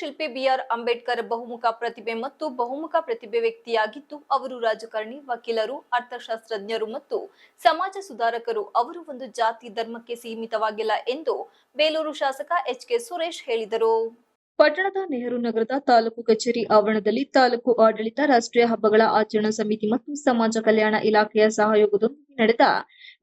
ಶಿಲ್ಪಿ ಬಿಆರ್ ಅಂಬೇಡ್ಕರ್ ಬಹುಮುಖ ಪ್ರತಿಭೆ ಮತ್ತು ಬಹುಮುಖ ಪ್ರತಿಭೆ ವ್ಯಕ್ತಿಯಾಗಿದ್ದು ಅವರು ರಾಜಕಾರಣಿ, ವಕೀಲರು, ಅರ್ಥಶಾಸ್ತ್ರಜ್ಞರು ಮತ್ತು ಸಮಾಜ ಸುಧಾರಕರು. ಅವರು ಒಂದು ಜಾತಿ ಧರ್ಮಕ್ಕೆ ಸೀಮಿತವಾಗಿಲ್ಲ ಎಂದು ಬೇಲೂರು ಶಾಸಕ ಎಚ್.ಕೆ. ಸುರೇಶ್ ಹೇಳಿದರು. ಪಟ್ಟಣದ ನೆಹರು ನಗರದ ತಾಲೂಕು ಕಚೇರಿ ಆವರಣದಲ್ಲಿ ತಾಲೂಕು ಆಡಳಿತ, ರಾಷ್ಟ್ರೀಯ ಹಬ್ಬಗಳ ಆಚರಣಾ ಸಮಿತಿ ಮತ್ತು ಸಮಾಜ ಕಲ್ಯಾಣ ಇಲಾಖೆಯ ಸಹಯೋಗದೊಂದಿಗೆ ನಡೆದ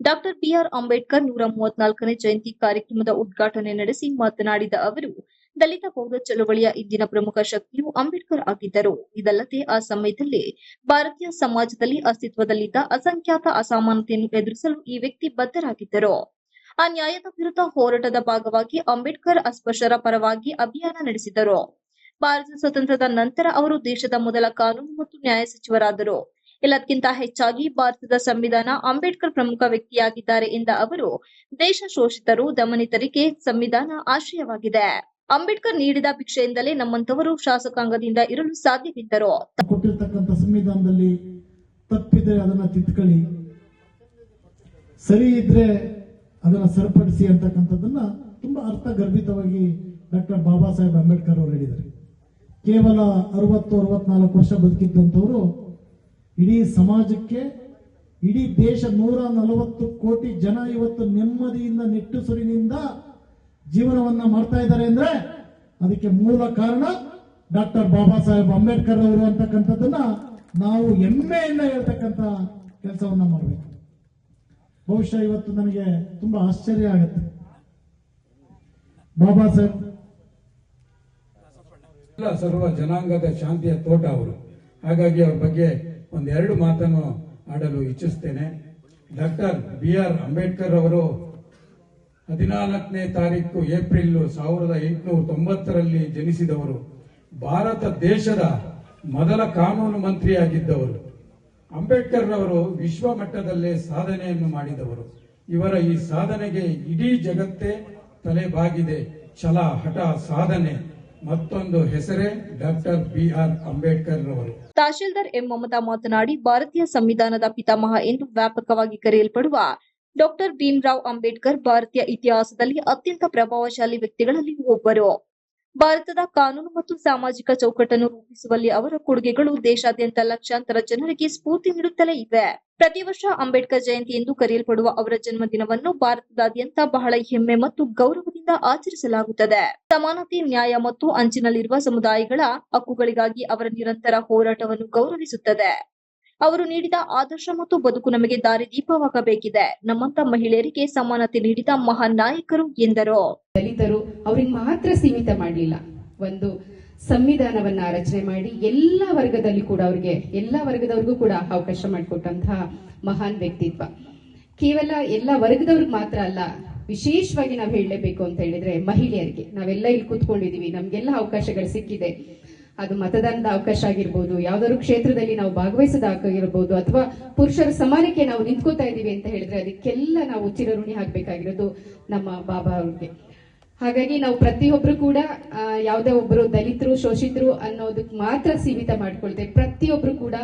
ಡಾಕ್ಟರ್ ಬಿಆರ್ ಅಂಬೇಡ್ಕರ್ 134ನೇ ಜಯಂತಿ ಕಾರ್ಯಕ್ರಮದ ಉದ್ಘಾಟನೆ ನಡೆಸಿ ಮಾತನಾಡಿದ ಅವರು, ದಲಿತ ಬೌದ್ಧ ಚಳವಳಿಯ ಇಂದಿನ ಪ್ರಮುಖ ಶಕ್ತಿಯು ಅಂಬೇಡ್ಕರ್ ಆಗಿದ್ದರು. ಇದಲ್ಲದೆ ಆ ಸಮಯದಲ್ಲಿ ಭಾರತೀಯ ಸಮಾಜದಲ್ಲಿ ಅಸ್ತಿತ್ವದಲ್ಲಿದ್ದ ಅಸಂಖ್ಯಾತ ಅಸಮಾನತೆಯನ್ನು ಎದುರಿಸಲು ಈ ವ್ಯಕ್ತಿ ಬದ್ಧರಾಗಿದ್ದರು. ಆ ನ್ಯಾಯದ ವಿರುದ್ಧ ಹೋರಾಟದ ಭಾಗವಾಗಿ ಅಂಬೇಡ್ಕರ್ ಅಸ್ಪೃಶ್ಯರ ಪರವಾಗಿ ಅಭಿಯಾನ ನಡೆಸಿದರು. ಭಾರತ ಸ್ವತಂತ್ರದ ನಂತರ ಅವರು ದೇಶದ ಮೊದಲ ಕಾನೂನು ಮತ್ತು ನ್ಯಾಯ ಸಚಿವರಾದರು. ಎಲ್ಲದಕ್ಕಿಂತ ಹೆಚ್ಚಾಗಿ ಭಾರತದ ಸಂವಿಧಾನ ಅಂಬೇಡ್ಕರ್ ಪ್ರಮುಖ ವ್ಯಕ್ತಿಯಾಗಿದ್ದಾರೆ ಎಂದ ಅವರು, ದೇಶ ಶೋಷಿತರು, ದಮನಿತರಿಗೆ ಸಂವಿಧಾನ ಆಶ್ರಯವಾಗಿದೆ. ಅಂಬೇಡ್ಕರ್ ನೀಡಿದ ಭಿಕ್ಷೆಯಿಂದಲೇ ನಮ್ಮಂತವರು ಶಾಸಕಾಂಗದಿಂದ ಇರಲು ಸಾಧ್ಯವಿದ್ದರು. ಕೊಟ್ಟಿರತಕ್ಕಂತ ಸಂವಿಧಾನದಲ್ಲಿ ತಪ್ಪಿದ್ರೆ ಅದನ್ನ ತಿದ್ದುಕೊಳ್ಳಿ, ಸರಿ ಇದ್ರೆ ಅದನ್ನ ಸರಿಪಡಿಸಿ ಅಂತಕ್ಕಂಥದ್ದನ್ನ ತುಂಬಾ ಅರ್ಥಗರ್ಭಿತವಾಗಿ ಡಾಕ್ಟರ್ ಬಾಬಾ ಸಾಹೇಬ್ ಅಂಬೇಡ್ಕರ್ ಅವರು ಹೇಳಿದ್ದಾರೆ. ಕೇವಲ 60-64 ವರ್ಷ ಬದುಕಿದ್ದಂಥವರು ಇಡೀ ಸಮಾಜಕ್ಕೆ, ಇಡೀ ದೇಶ 140 ಕೋಟಿ ಜನ ಇವತ್ತು ನೆಮ್ಮದಿಯಿಂದ ನಿಟ್ಟುಸಿರಿನಿಂದ ಜೀವನವನ್ನ ಮಾಡ್ತಾ ಇದ್ದಾರೆ ಅಂದ್ರೆ ಅದಕ್ಕೆ ಮೂಲ ಕಾರಣ ಡಾಕ್ಟರ್ ಬಾಬಾ ಸಾಹೇಬ್ ಅಂಬೇಡ್ಕರ್ ಅವರು ಅಂತಕ್ಕಂಥದ್ದನ್ನ ನಾವು ಹೆಮ್ಮೆಯಿಂದ ಹೇಳ್ತಕ್ಕಂಥ ಕೆಲಸವನ್ನ ಮಾಡಬೇಕು. ಬಹುಶಃ ಇವತ್ತು ನನಗೆ ತುಂಬಾ ಆಶ್ಚರ್ಯ ಆಗುತ್ತೆ. ಬಾಬಾ ಸಾಹೇಬ್ ಸರ್ವ ಜನಾಂಗದ ಶಾಂತಿಯ ತೋಟ ಅವರು. ಹಾಗಾಗಿ ಅವ್ರ ಬಗ್ಗೆ ಒಂದೆರಡು ಮಾತನ್ನು ಆಡಲು ಇಚ್ಛಿಸ್ತೇನೆ. ಡಾಕ್ಟರ್ ಬಿಆರ್ ಅಂಬೇಡ್ಕರ್ ಅವರು 14ನೇ ತಾರೀಕು ಏಪ್ರಿಲ್ 1890ರಲ್ಲಿ ಜನಿಸಿದವರು. ಭಾರತ ದೇಶದ ಮೊದಲ ಕಾನೂನು ಮಂತ್ರಿಯಾಗಿದ್ದವರು. ಅಂಬೇಡ್ಕರ್ ಅವರು ವಿಶ್ವ ಮಟ್ಟದಲ್ಲೇ ಸಾಧನೆಯನ್ನು ಮಾಡಿದವರು. ಇವರ ಈ ಸಾಧನೆಗೆ ಇಡೀ ಜಗತ್ತೇ ತಲೆಬಾಗಿದೆ. ಛಲ, ಹಠ, ಸಾಧನೆ ಮತ್ತೊಂದು ಹೆಸರೇ ಡಾಕ್ಟರ್ ಬಿಆರ್ ಅಂಬೇಡ್ಕರ್ ಅವರು. ತಹಶೀಲ್ದಾರ್ ಎಂ ಮಮತಾ ಮಾತನಾಡಿ, ಭಾರತೀಯ ಸಂವಿಧಾನದ ಪಿತಾಮಹ ಎಂದು ವ್ಯಾಪಕವಾಗಿ ಕರೆಯಲ್ಪಡುವ ಡಾಕ್ಟರ್ ಭೀಮರಾವ್ ಅಂಬೇಡ್ಕರ್ ಭಾರತೀಯ ಇತಿಹಾಸದಲ್ಲಿ ಅತ್ಯಂತ ಪ್ರಭಾವಶಾಲಿ ವ್ಯಕ್ತಿಗಳಲ್ಲಿ ಒಬ್ಬರು. ಭಾರತದ ಕಾನೂನು ಮತ್ತು ಸಾಮಾಜಿಕ ಚೌಕಟ್ಟನ್ನು ರೂಪಿಸುವಲ್ಲಿ ಅವರ ಕೊಡುಗೆಗಳು ದೇಶಾದ್ಯಂತ ಲಕ್ಷಾಂತರ ಜನರಿಗೆ ಸ್ಫೂರ್ತಿ ನೀಡುತ್ತಲೇ ಇವೆ. ಪ್ರತಿ ವರ್ಷ ಅಂಬೇಡ್ಕರ್ ಜಯಂತಿ ಎಂದು ಕರೆಯಲ್ಪಡುವ ಅವರ ಜನ್ಮದಿನವನ್ನು ಭಾರತದಾದ್ಯಂತ ಬಹಳ ಹೆಮ್ಮೆ ಮತ್ತು ಗೌರವದಿಂದ ಆಚರಿಸಲಾಗುತ್ತದೆ. ಸಮಾನತೆ, ನ್ಯಾಯ ಮತ್ತು ಅಂಚಿನಲ್ಲಿರುವ ಸಮುದಾಯಗಳ ಹಕ್ಕುಗಳಿಗಾಗಿ ಅವರ ನಿರಂತರ ಹೋರಾಟವನ್ನು ಗೌರವಿಸುತ್ತದೆ. ಅವರು ನೀಡಿದ ಆದರ್ಶ ಮತ್ತು ಬದುಕು ನಮಗೆ ದಾರಿದೀಪವಾಗಬೇಕಿದೆ. ನಮ್ಮಂತ ಮಹಿಳೆಯರಿಗೆ ಸಮಾನತೆ ನೀಡಿದ ಮಹಾನ್ ನಾಯಕರು ಎಂದರು. ದಲಿತರು ಅವ್ರಿಗೆ ಮಾತ್ರ ಸೀಮಿತ ಮಾಡಲಿಲ್ಲ, ಒಂದು ಸಂವಿಧಾನವನ್ನ ರಚನೆ ಮಾಡಿ ಎಲ್ಲಾ ವರ್ಗದಲ್ಲಿ ಕೂಡ ಎಲ್ಲಾ ವರ್ಗದವ್ರಿಗೂ ಕೂಡ ಅವಕಾಶ ಮಾಡಿಕೊಟ್ಟಂತಹ ಮಹಾನ್ ವ್ಯಕ್ತಿತ್ವ. ಕೇವಲ ಎಲ್ಲಾ ವರ್ಗದವ್ರಿಗೆ ಮಾತ್ರ ಅಲ್ಲ, ವಿಶೇಷವಾಗಿ ನಾವು ಹೇಳಲೇಬೇಕು ಅಂತ ಹೇಳಿದ್ರೆ ಮಹಿಳೆಯರಿಗೆ. ನಾವೆಲ್ಲ ಇಲ್ಲಿ ಕೂತ್ಕೊಂಡಿದೀವಿ, ನಮ್ಗೆಲ್ಲ ಅವಕಾಶಗಳು ಸಿಕ್ಕಿದೆ. ಅದು ಮತದಾನದ ಅವಕಾಶ ಆಗಿರ್ಬೋದು, ಯಾವ್ದಾದ್ರು ಕ್ಷೇತ್ರದಲ್ಲಿ ನಾವು ಭಾಗವಹಿಸೋದ ಆಗಿರ್ಬೋದು, ಅಥವಾ ಪುರುಷರ ಸಮಾನಕ್ಕೆ ನಾವು ನಿಂತ್ಕೋತಾ ಇದೀವಿ ಅಂತ ಹೇಳಿದ್ರೆ ಅದಕ್ಕೆಲ್ಲ ನಾವು ಚಿರಋಣಿ ಆಗ್ಬೇಕಾಗಿರೋದು ನಮ್ಮ ಬಾಬಾ ಅವ್ರಿಗೆ. ಹಾಗಾಗಿ ನಾವು ಪ್ರತಿಯೊಬ್ರು ಕೂಡ ಯಾವುದೇ ಒಬ್ರು ದಲಿತರು, ಶೋಷಿತರು ಅನ್ನೋದಕ್ಕೆ ಮಾತ್ರ ಸೀಮಿತ ಮಾಡ್ಕೊಳ್ತೇವೆ. ಪ್ರತಿಯೊಬ್ರು ಕೂಡ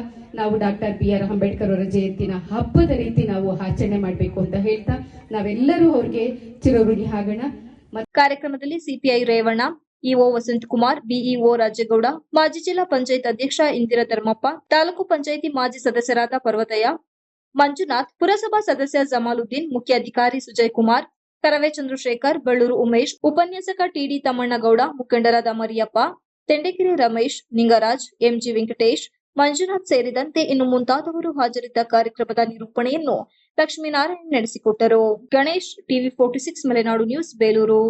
ನಾವು ಡಾಕ್ಟರ್ ಬಿಆರ್ ಅಂಬೇಡ್ಕರ್ ಅವರ ಜಯಂತಿನ ಹಬ್ಬದ ರೀತಿ ನಾವು ಆಚರಣೆ ಮಾಡ್ಬೇಕು ಅಂತ ಹೇಳ್ತಾ ನಾವೆಲ್ಲರೂ ಅವ್ರಿಗೆ ಚಿರಋಣಿ ಆಗೋಣ. ಕಾರ್ಯಕ್ರಮದಲ್ಲಿ CPI Revanna, EO Vasanthakumar, BEO Rajegowda, ಮಾಜಿ ಜಿಲ್ಲಾ ಪಂಚಾಯತ್ ಅಧ್ಯಕ್ಷ ಇಂದಿರಾ ಧರ್ಮಪ್ಪ, ತಾಲೂಕು ಪಂಚಾಯಿತಿ ಮಾಜಿ ಸದಸ್ಯರಾದ ಪರ್ವತಯ್ಯ, ಮಂಜುನಾಥ್, ಪುರಸಭಾ ಸದಸ್ಯ ಜಮಾಲುದ್ದೀನ್, ಮುಖ್ಯ ಅಧಿಕಾರಿ ಸುಜಯ್ ಕುಮಾರ್, ಕರವೇ ಚಂದ್ರಶೇಖರ್, ಬಳ್ಳೂರು ಉಮೇಶ್, ಉಪನ್ಯಾಸಕ ಟಿಡಿ ತಮ್ಮಣ್ಣಗೌಡ, ಮುಖಂಡರಾದ ಮರಿಯಪ್ಪ, ತೆಂಡೆಕೆರೆ ರಮೇಶ್, ನಿಂಗರಾಜ್, ಎಂಜಿ ವೆಂಕಟೇಶ್, ಮಂಜುನಾಥ್ ಸೇರಿದಂತೆ ಇನ್ನು ಮುಂತಾದವರು ಹಾಜರಿದ್ದ ಕಾರ್ಯಕ್ರಮದ ನಿರೂಪಣೆಯನ್ನು ಲಕ್ಷ್ಮೀನಾರಾಯಣ್ ನಡೆಸಿಕೊಟ್ಟರು. Ganesh, TV 46 Malenadu news, Belur.